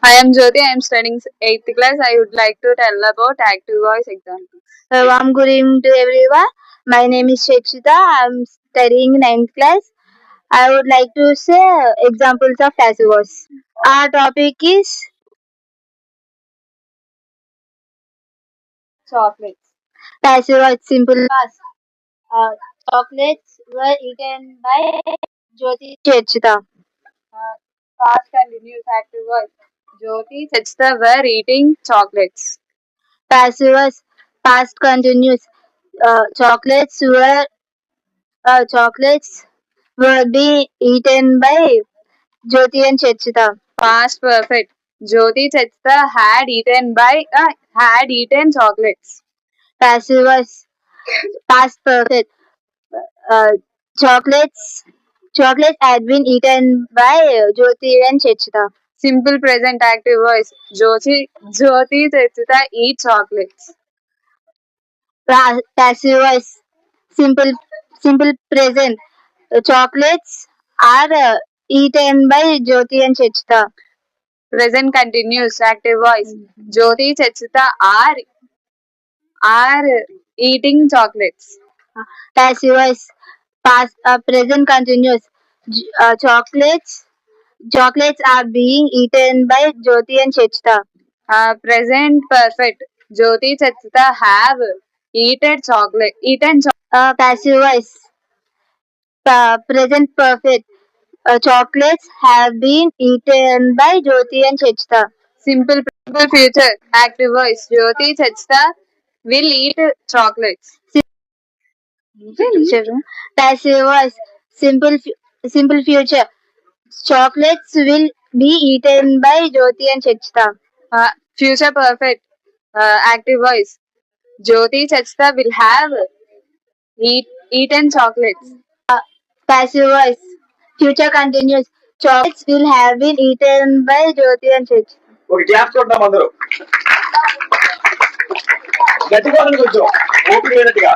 I am Jyoti. I am studying 8th class. I would like to tell about active voice example. Warm good evening to everyone. My name is Shekshita. I am studying 9th class. I would like to say examples of passive voice. Our topic is Chocolates. passive voice. Simple fast. Uh, Chocolates were eaten by Jyoti Shekshita. Past continuous active voice. Jyoti Chechta were eating chocolates. Passive voice. Past continuous. Chocolates were being eaten by Jyoti and Shekshita. Past perfect. Jyoti Chechta had eaten chocolates. Passive voice. Past perfect. Uh, chocolates chocolates had been eaten by Jyoti and Chechita. Simple present active voice. Jyoti Chechta eat chocolates. Passive voice. Simple present. Chocolates are eaten by Jyoti and Chechita. Present continuous active voice. Jyoti Chechta are eating chocolates. Passive voice. Past present continuous. Chocolates are being eaten by Jyoti and Chechita. Present perfect. Jyoti Chachita have eaten chocolate. Passive voice. Present perfect. Chocolates have been eaten by Jyoti and Chechita. Simple future. Active voice. Jyoti Chachita will eat chocolates. Passive voice. Simple future. Chocolates will be eaten by Jyoti and Chechita. Future perfect. Active voice. Jyoti Chachita will have eaten chocolates. Passive voice. Future continuous. Chocolates will have been eaten by Jyoti and Chechita. ఒక class చూద్దాం అందరూ గట్టిగా కొంచెం ఓపిక అయినట్టుగా